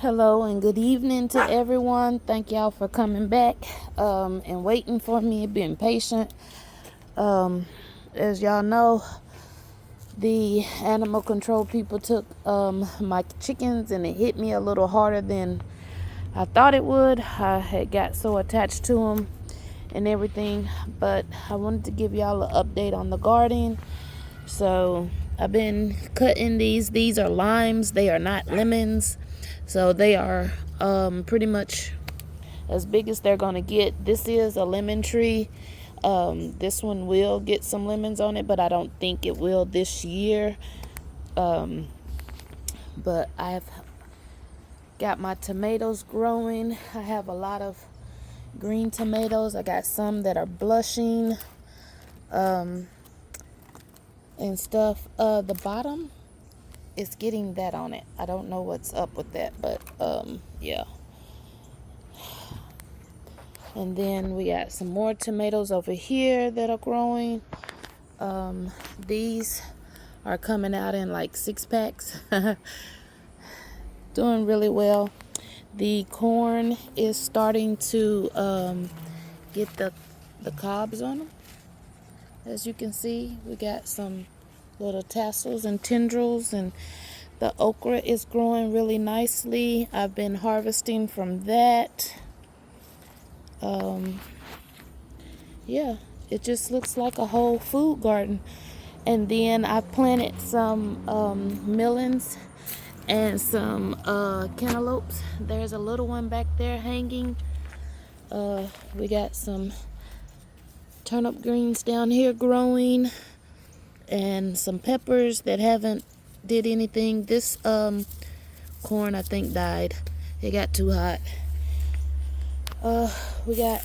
Hello and good evening to everyone. Thank y'all for coming back and waiting for me, being patient. As y'all know, the animal control people took my chickens and it hit me a little harder than I thought it would. I had got so attached to them and everything, but I wanted to give y'all an update on the garden. So I've been cutting these. These are limes. They are not lemons. So they are pretty much as big as they're gonna get. This is a lemon tree. This one will get some lemons on it, but I don't think it will this year. But I've got my tomatoes growing. I have a lot of green tomatoes. I got some that are blushing and stuff. The bottom is getting that on it. I don't know what's up with that, but yeah. And then we got some more tomatoes over here that are growing. These are coming out in like 6-packs. Doing really well. The corn is starting to get the cobs on them. As you can see, we got some little tassels and tendrils, and the okra is growing really nicely. I've been harvesting from that. Yeah, it just looks like a whole food garden. And then I planted some melons and some cantaloupes. There's a little one back there hanging. We got some turnip greens down here growing and some peppers that haven't did anything. This corn I think died. It got too hot. We got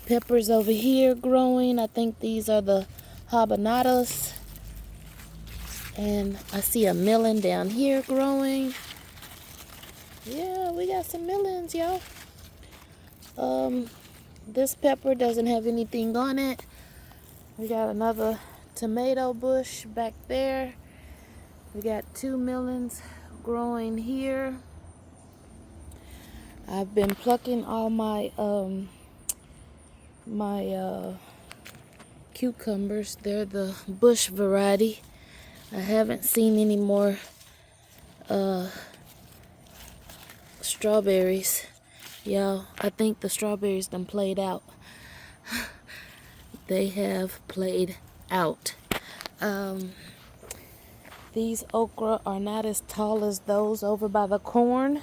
peppers over here growing. I think these are the habanadas. And I see a melon down here growing. Yeah, we got some melons, y'all. This pepper doesn't have anything on it. We got another tomato bush back there. We got 2 melons growing here. I've been plucking all my cucumbers. They're the bush variety. I haven't seen any more strawberries. Y'all, I think the strawberries done played out. They have played out. These okra are not as tall as those over by the corn,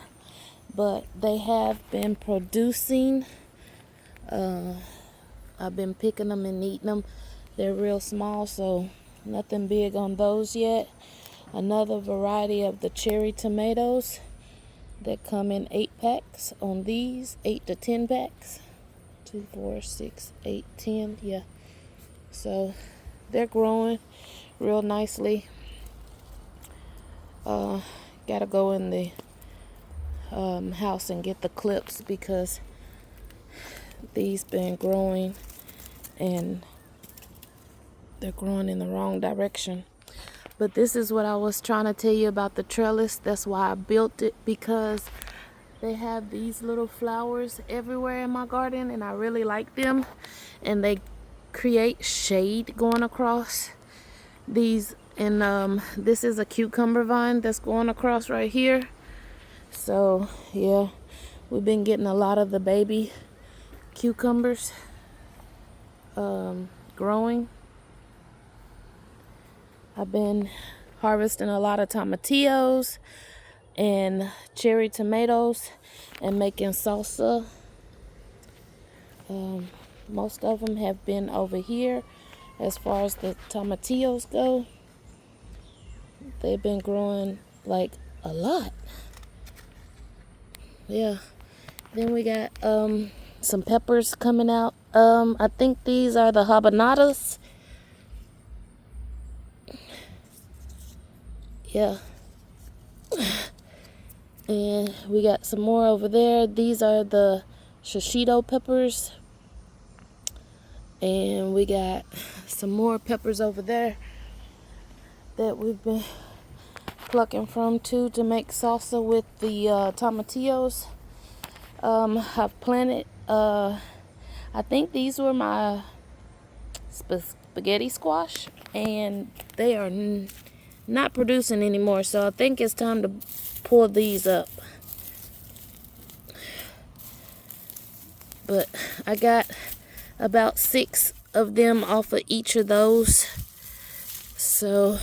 but they have been producing. I've been picking them and eating them. They're real small, so nothing big on those yet. Another variety of the cherry tomatoes that come in 8-packs on these, 8 to 10 packs. 2, 4, 6, 8, 10, yeah. So they're growing real nicely. Gotta go in the house and get the clips because these been growing and they're growing in the wrong direction. But this is what I was trying to tell you about the trellis. That's why I built it, because they have these little flowers everywhere in my garden and I really like them, and they create shade going across these. And this is a cucumber vine that's going across right here. So yeah, we've been getting a lot of the baby cucumbers growing. I've been harvesting a lot of tomatillos and cherry tomatoes and making salsa. Most of them have been over here. As far as the tomatillos go, they've been growing like a lot. Yeah. Then we got some peppers coming out. I think these are the habanadas. Yeah. And we got some more over there. These are the shishito peppers. And we got some more peppers over there that we've been plucking from too to make salsa with the tomatillos. I've planted, I think these were my spaghetti squash, and they are not producing anymore, so I think it's time to pull these up. But I got about 6 of them off of each of those, so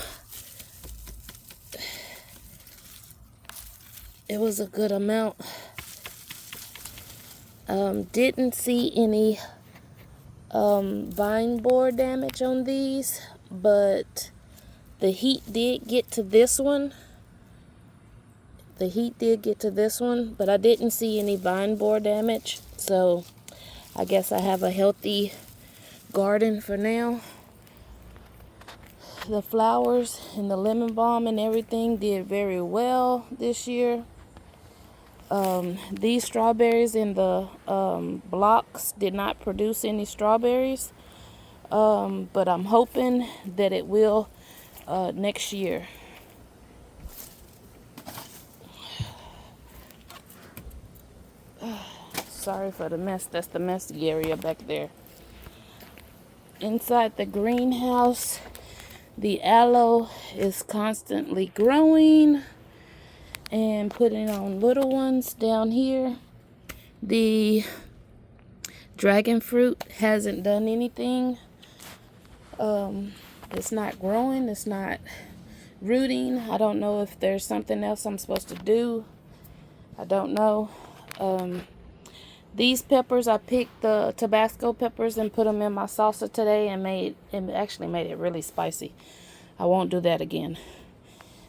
it was a good amount. Didn't see any vine borer damage on these, but the heat did get to this one. But I didn't see any vine borer damage, so I guess I have a healthy garden for now. The flowers and the lemon balm and everything did very well this year. These strawberries in the blocks did not produce any strawberries, but I'm hoping that it will next year. Sorry for the mess. That's the messy area back there. Inside the greenhouse, the aloe is constantly growing and putting on little ones down here. The dragon fruit hasn't done anything. It's not growing. It's not rooting. I don't know if there's something else I'm supposed to do. I don't know. These peppers, I picked the Tabasco peppers and put them in my salsa today and actually made it really spicy. I won't do that again.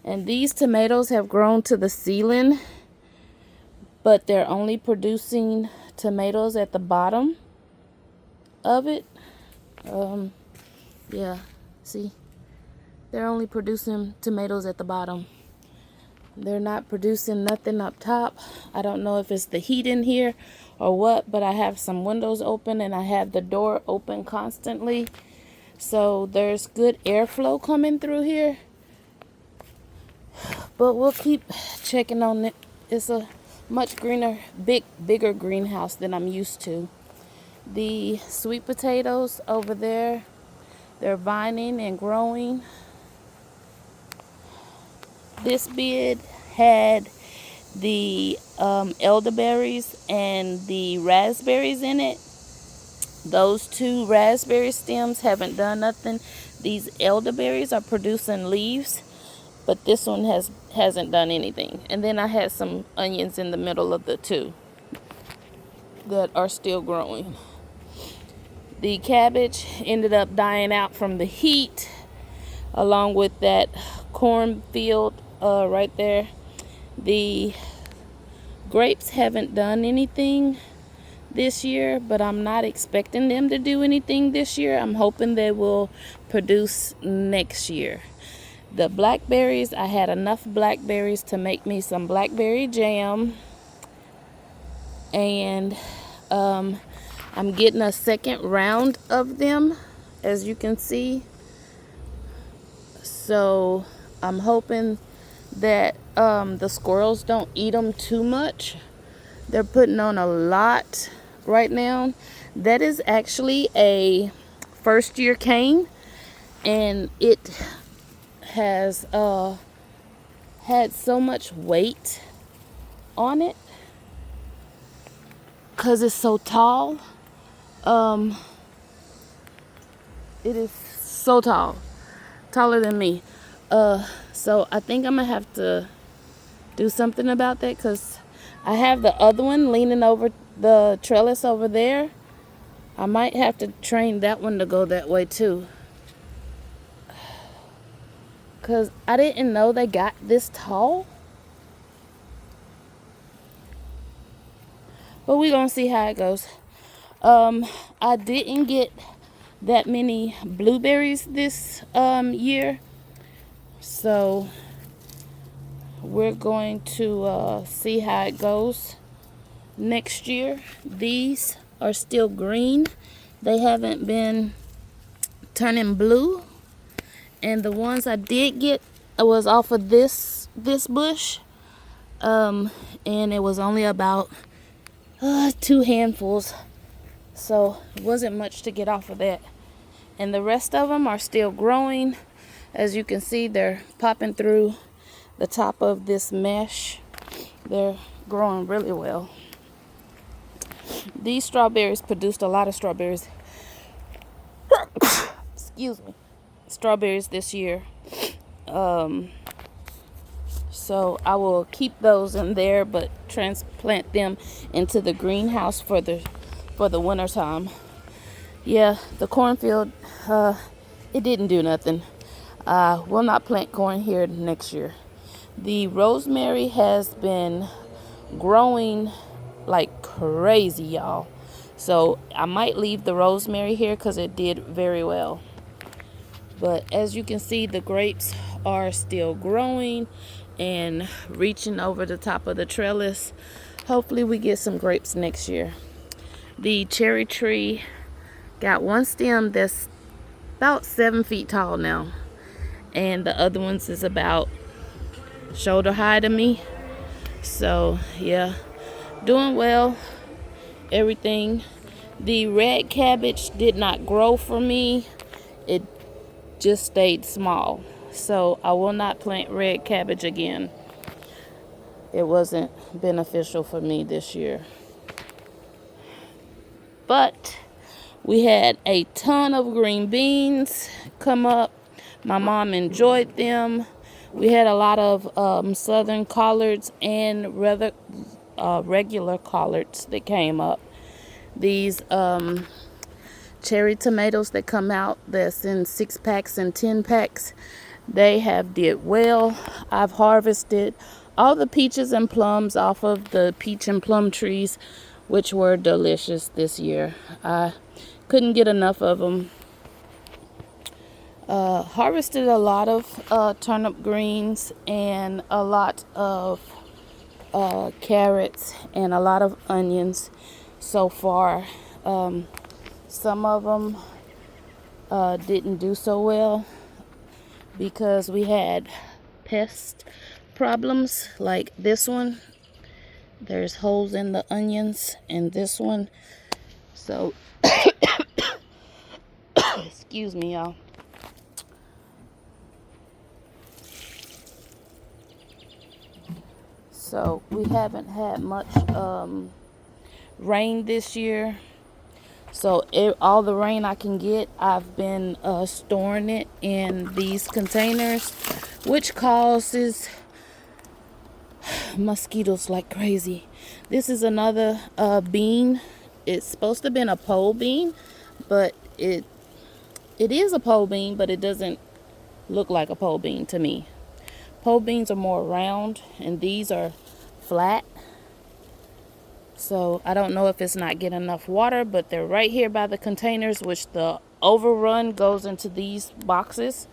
And these tomatoes have grown to the ceiling, but they're only producing tomatoes at the bottom of it. Yeah, see? They're only producing tomatoes at the bottom. They're not producing nothing up top. I don't know if it's the heat in here or what, but I have some windows open and I have the door open constantly. So there's good airflow coming through here. But we'll keep checking on it. It's a much bigger greenhouse than I'm used to. The sweet potatoes over there, they're vining and growing. This bed had the elderberries and the raspberries in it. Those 2 raspberry stems haven't done nothing. These elderberries are producing leaves, but this one hasn't done anything. And then I had some onions in the middle of the 2 that are still growing. The cabbage ended up dying out from the heat, along with that cornfield right there. The grapes haven't done anything this year, but I'm not expecting them to do anything this year. I'm hoping they will produce next year. The blackberries, I had enough blackberries to make me some blackberry jam, and I'm getting a second round of them, as you can see. So I'm hoping that the squirrels don't eat them too much. They're putting on a lot right now. That is actually a first year cane, and it has had so much weight on it because it's so tall. It is so tall, taller than me. So I think I'm gonna have to do something about that, because I have the other one leaning over the trellis over there. I might have to train that one to go that way too, because I didn't know they got this tall. But we're gonna see how it goes. I didn't get that many blueberries this year, so we're going to see how it goes next year. These are still green. They haven't been turning blue. And the ones I did get was off of this this bush, and it was only about 2 handfuls, so it wasn't much to get off of that. And the rest of them are still growing. As you can see, they're popping through the top of this mesh. They're growing really well. These strawberries produced a lot of strawberries. Excuse me. Strawberries this year. So I will keep those in there, but transplant them into the greenhouse for the winter time. Yeah, the cornfield, it didn't do nothing. Will not plant corn here next year. The rosemary has been growing like crazy, y'all. So I might leave the rosemary here because it did very well. But as you can see, the grapes are still growing and reaching over the top of the trellis. Hopefully we get some grapes next year. The cherry tree got one stem that's about 7 feet tall now, and the other ones is about shoulder high to me. So yeah, doing well, everything. The red cabbage did not grow for me. It just stayed small. So I will not plant red cabbage again. It wasn't beneficial for me this year. But we had a ton of green beans come up. My mom enjoyed them. We had a lot of southern collards and regular collards that came up. These cherry tomatoes that come out that's in 6 packs and 10 packs, they have did well. I've harvested all the peaches and plums off of the peach and plum trees, which were delicious this year. I couldn't get enough of them. Harvested a lot of turnip greens and a lot of carrots and a lot of onions so far. Some of them didn't do so well because we had pest problems, like this one. There's holes in the onions, and this one. So, excuse me, y'all. So we haven't had much rain this year. So all the rain I can get, I've been storing it in these containers, which causes mosquitoes like crazy. This is another bean. It's supposed to have been a pole bean, but it is a pole bean, but it doesn't look like a pole bean to me. Pole beans are more round, and these are flat. So I don't know if it's not getting enough water, but they're right here by the containers, which the overrun goes into these boxes.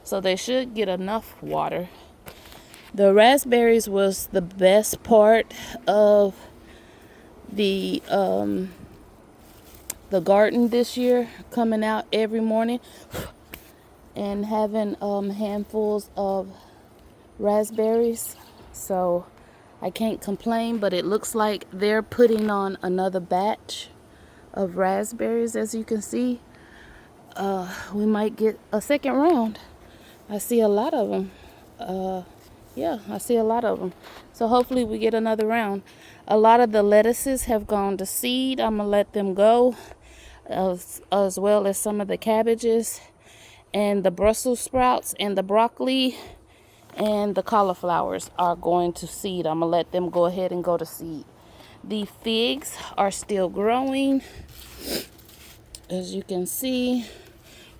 So they should get enough water. The raspberries was the best part of the garden this year, coming out every morning and having handfuls of raspberries. So I can't complain, but it looks like they're putting on another batch of raspberries. As you can see, we might get a second round. I see a lot of them. Yeah, I see a lot of them. So hopefully we get another round. A lot of the lettuces have gone to seed. I'm going to let them go, as well as some of the cabbages and the Brussels sprouts and the broccoli and the cauliflowers are going to seed. I'm going to let them go ahead and go to seed. The figs are still growing. As you can see,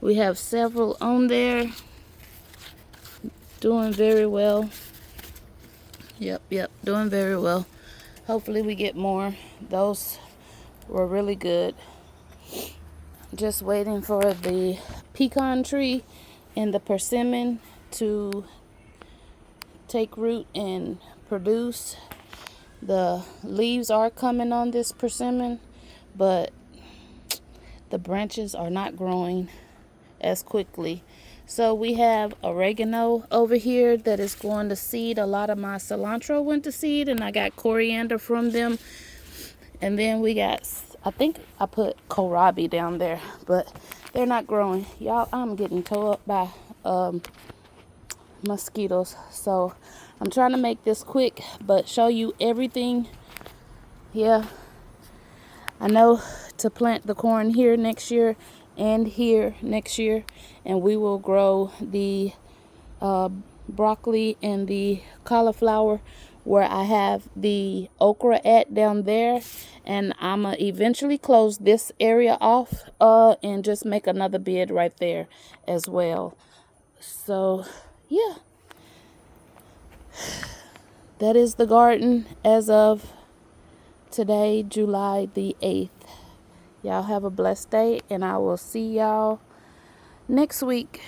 we have several on there. Doing very well. Yep, doing very well. Hopefully we get more. Those were really good. Just waiting for the pecan tree and the persimmon to take root and produce. The leaves are coming on this persimmon, but the branches are not growing as quickly. So we have oregano over here that is going to seed. A lot of my cilantro went to seed, and I got coriander from them. And then we got, I think I put kohlrabi down there, but they're not growing. Y'all, I'm getting tore up by mosquitoes. So I'm trying to make this quick, but show you everything. Yeah, I know to plant the corn here next year and here next year, and we will grow the broccoli and the cauliflower where I have the okra at down there, and I'm gonna eventually close this area off and just make another bed right there as well. So yeah, that is the garden as of today, July the 8th. Y'all have a blessed day, and I will see y'all next week.